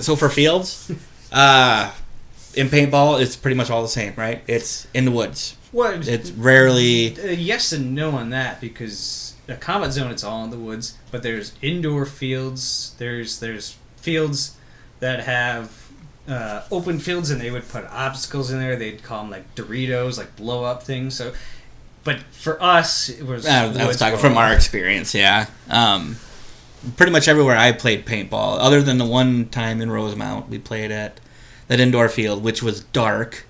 So for fields, in paintball, it's pretty much all the same, right? It's in the woods. What? It's rarely... yes and no on that, because a combat zone, it's all in the woods, but there's indoor fields, there's fields that have open fields, and they would put obstacles in there. They'd call them like Doritos, like blow up things. So, but for us, it was... I was talking from our experience, yeah. Pretty much everywhere I played paintball, other than the one time in Rosemount, we played at that indoor field, which was dark.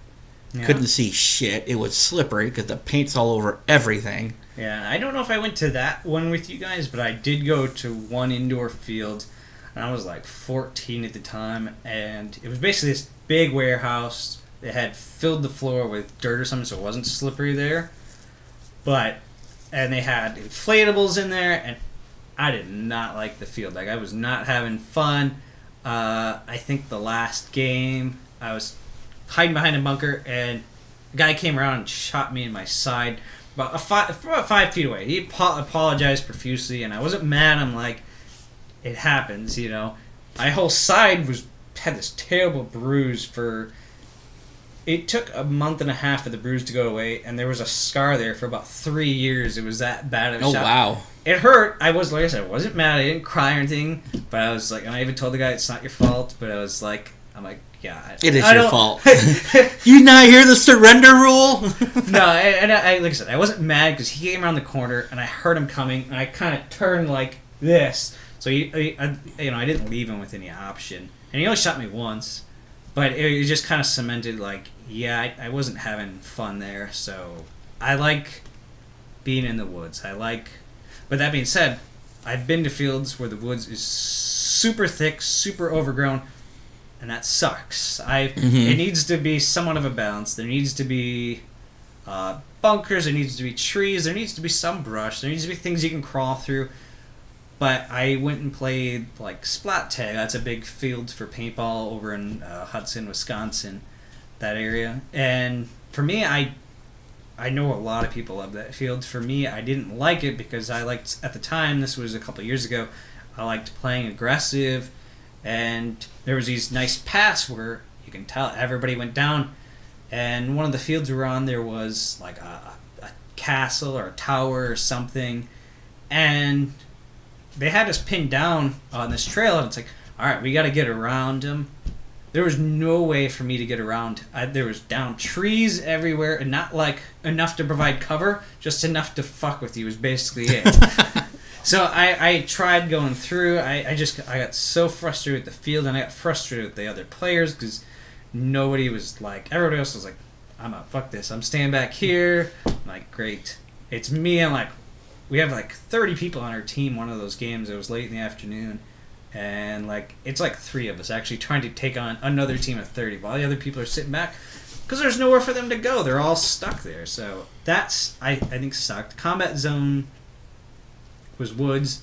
Yeah. Couldn't see shit. It was slippery because the paint's all over everything. Yeah, I don't know if I went to that one with you guys, but I did go to one indoor field, and I was like 14 at the time, and it was basically this big warehouse. They had filled the floor with dirt or something, so it wasn't slippery there. And they had inflatables in there, and I did not like the field. Like, I was not having fun. I think the last game, I was hiding behind a bunker, and a guy came around and shot me in my side about 5 feet away. He apologized profusely, and I wasn't mad. I'm like, it happens, you know. My whole side had this terrible bruise for... It took a month and a half for the bruise to go away, and there was a scar there for about 3 years. It was that bad of a shot. Oh, wow. It hurt. Like I said, I wasn't mad. I didn't cry or anything, but I was like, and I even told the guy it's not your fault, but I was like, yeah. It is your fault. You not hear the surrender rule? No, and I like I said, I wasn't mad because he came around the corner, and I heard him coming, and I kind of turned like this. So, I didn't leave him with any option. And he only shot me once, but it just kind of cemented, like, yeah, I wasn't having fun there. So, I like being in the woods. But that being said, I've been to fields where the woods is super thick, super overgrown, and that sucks. It needs to be somewhat of a balance. There needs to be bunkers, there needs to be trees, there needs to be some brush, there needs to be things you can crawl through. But I went and played like Splat Tag. That's a big field for paintball over in Hudson, Wisconsin, that area. And for me, I know a lot of people love that field. For me, I didn't like it because I liked, at the time, this was a couple of years ago, I liked playing aggressive, and there was these nice paths where you can tell everybody went down, and one of the fields we were on, there was like a castle or a tower or something, and they had us pinned down on this trail, and it's like, alright, we gotta get around them. There was no way for me to get around. There was down trees everywhere, and not like enough to provide cover, just enough to fuck with you is basically it. So I tried going through. I got so frustrated with the field, and I got frustrated with the other players because nobody was like, everybody else was like, I'm out, fuck this. I'm staying back here. I'm like, great. It's me. I'm like, we have like 30 people on our team one of those games. It was late in the afternoon. And like it's like 3 of us actually trying to take on another team of 30 while the other people are sitting back because there's nowhere for them to go. They're all stuck there. So that's, I think, sucked. Combat Zone was woods.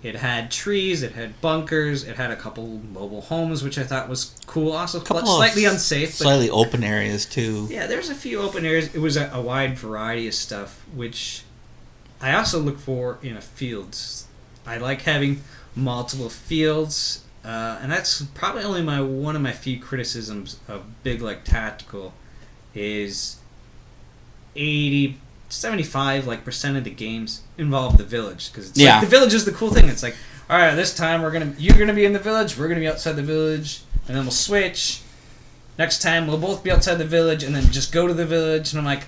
It had trees. It had bunkers. It had a couple mobile homes, which I thought was cool. Also slightly unsafe. Slightly open areas, too. Yeah, there's a few open areas. It was a wide variety of stuff, which I also look for in a fields. I like having multiple fields, and that's probably only one of my few criticisms of big like tactical is 75 percent of the games involve the village, because like the village is the cool thing. It's like, all right, this time you're gonna be in the village, we're gonna be outside the village, and then we'll switch. Next time we'll both be outside the village, and then just go to the village. And I'm like,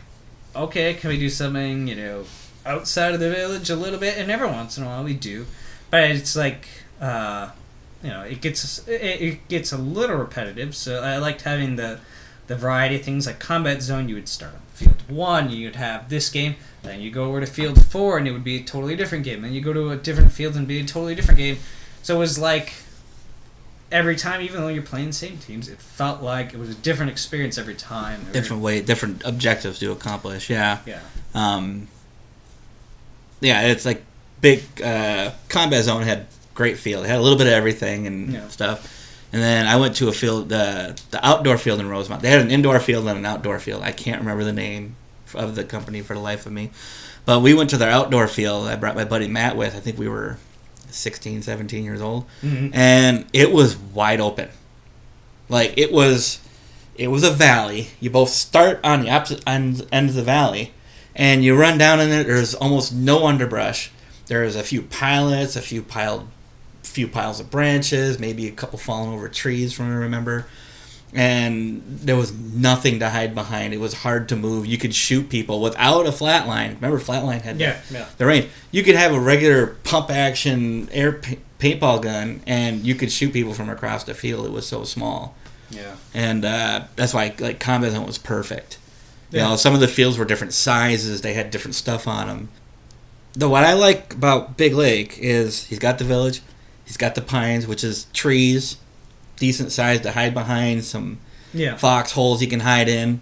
okay, can we do something outside of the village a little bit? And every once in a while we do. But it's like, it gets a little repetitive. So I liked having the variety of things. Like Combat Zone, you would start on field 1, you'd have this game, then you go over to field 4, and it would be a totally different game. Then you go to a different field and be a totally different game. So it was like every time, even though you're playing the same teams, it felt like it was a different experience every time. Different objectives to accomplish. Yeah. Yeah. It's like. Big Combat Zone had great field. It had a little bit of everything and stuff. And then I went to a field, the outdoor field in Rosemount. They had an indoor field and an outdoor field. I can't remember the name of the company for the life of me. But we went to their outdoor field. I brought my buddy Matt with. I think we were 16, 17 years old, Mm-hmm. and it was wide open. Like it was a valley. You both start on the opposite end of the valley, and you run down in it. There's almost no underbrush. There's a few pilots, a few piles of branches, maybe a couple fallen over trees from what I remember. And there was nothing to hide behind. It was hard to move. You could shoot people without a flatline. Remember, flatline had the range. You could have a regular pump action paintball gun, and you could shoot people from across the field. It was so small. Yeah. And that's why like Combat Zone was perfect. Yeah. You know, some of the fields were different sizes. They had different stuff on them. Though what I like about Big Lake is he's got the village, he's got the pines, which is trees, decent size to hide behind, some foxholes you can hide in.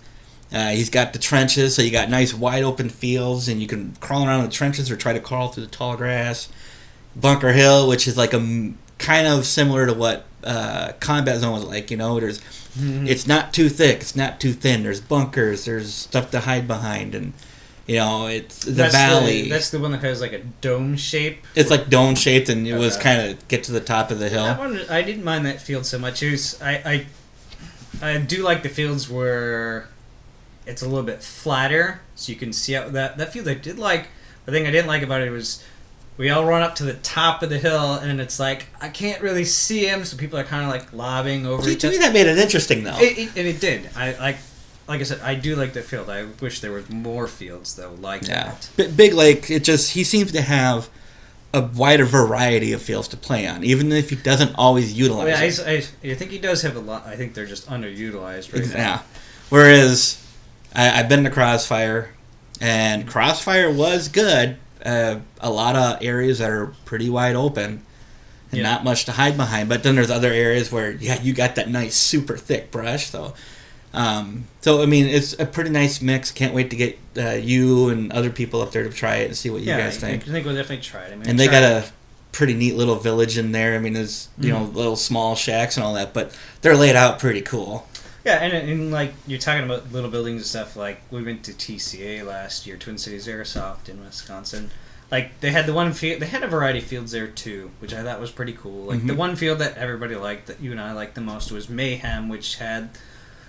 He's got the trenches, so you got nice wide open fields, and you can crawl around the trenches or try to crawl through the tall grass. Bunker Hill, which is like a kind of similar to what Combat Zone was like. You know, it's not too thick, it's not too thin. There's bunkers, there's stuff to hide behind, and you know, it's that's valley. That's the one that has like a dome shape. It's like dome shaped, and it was kind of get to the top of the hill. That one, I didn't mind that field so much. It was, I do like the fields where it's a little bit flatter, so you can see out that field. I did like. The thing I didn't like about it was we all run up to the top of the hill, and it's like I can't really see him, so people are kind of like lobbing over each other. To me, that made it interesting, though. It did. Like I said, I do like the field. I wish there were more fields, though, like that. Big Lake, he seems to have a wider variety of fields to play on, even if he doesn't always utilize it. I think he does have a lot. I think they're just underutilized right now. Yeah. Whereas, I've been to Crossfire, and Crossfire was good. A lot of areas that are pretty wide open and not much to hide behind. But then there's other areas where, you got that nice, super thick brush, so... So I mean, it's a pretty nice mix. Can't wait to get you and other people up there to try it and see what you guys think. I think we'll definitely try it. I mean, and they got a pretty neat little village in there. I mean, there's little small shacks and all that, but they're laid out pretty cool. Yeah, and like you're talking about little buildings and stuff. Like we went to TCA last year, Twin Cities Airsoft in Wisconsin. Like they had the one field, they had a variety of fields there too, which I thought was pretty cool. Like the one field that everybody liked, that you and I liked the most, was Mayhem, which had.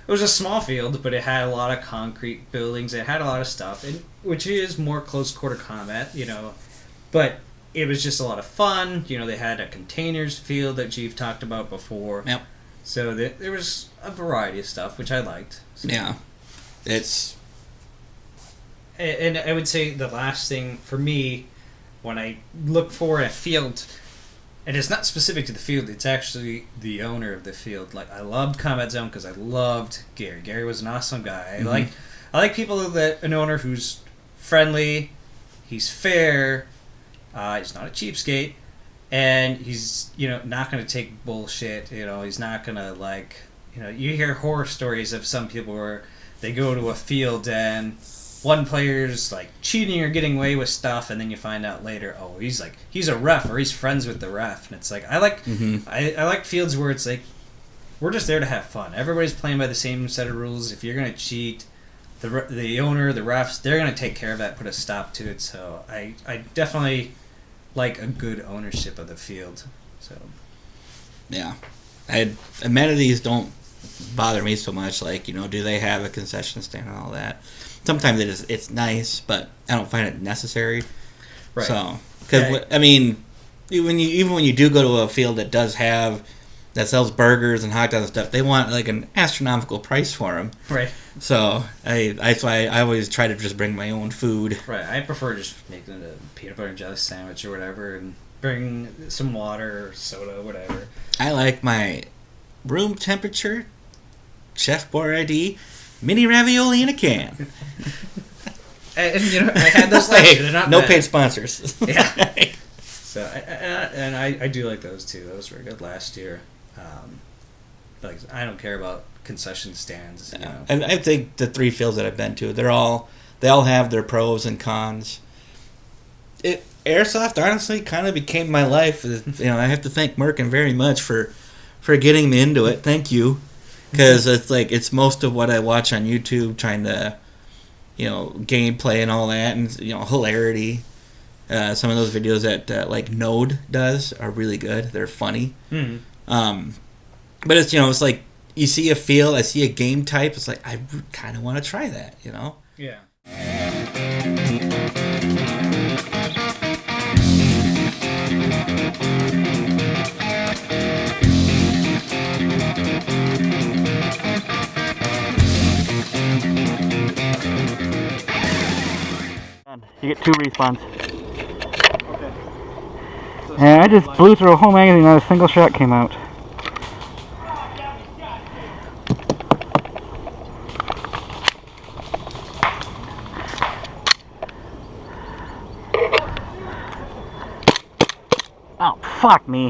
It was a small field, but it had a lot of concrete buildings. It had a lot of stuff, which is more close quarter combat, But it was just a lot of fun. They had a containers field that Chief talked about before. Yep. So there was a variety of stuff, which I liked. So. Yeah. It's... And I would say the last thing for me, when I look for a field... And it's not specific to the field, it's actually the owner of the field. Like, I loved Combat Zone because I loved Gary. Gary was an awesome guy. I like people an owner who's friendly, he's fair, he's not a cheapskate, and he's, not going to take bullshit. He's not going to, you hear horror stories of some people where they go to a field and one player's cheating or getting away with stuff, and then you find out later, oh, he's a ref or he's friends with the ref, and it's like I like fields where it's like we're just there to have fun. Everybody's playing by the same set of rules. If you're gonna cheat, the owner, the refs, they're gonna take care of that, put a stop to it. So I definitely like a good ownership of the field. So yeah, amenities don't bother me so much. Do they have a concession stand and all that? Sometimes it's nice, but I don't find it necessary. Right. So, because I mean, even when you do go to a field that sells burgers and hot dogs and stuff, they want an astronomical price for them. Right. So that's why I always try to just bring my own food. Right. I prefer just making a peanut butter and jelly sandwich or whatever, and bring some water or soda, whatever. I like my room temperature, Chef Boyardee, mini ravioli in a can. and I had those last year. They're not no bad. paid sponsors. Yeah. So I do like those too. Those were good last year. I don't care about concession stands. And I think the three fields that I've been to, they all have their pros and cons. Airsoft honestly kind of became my life. I have to thank Merkin very much for getting me into it. Thank you. Because it's most of what I watch on YouTube, trying to, gameplay and all that, and hilarity. Some of those videos that like Node does are really good. They're funny. But it's it's like you see a field, I see a game type. It's like I kind of want to try that. Yeah. You get 2 respawns. And I just blew through a whole magazine, not a single shot came out. Oh, fuck me.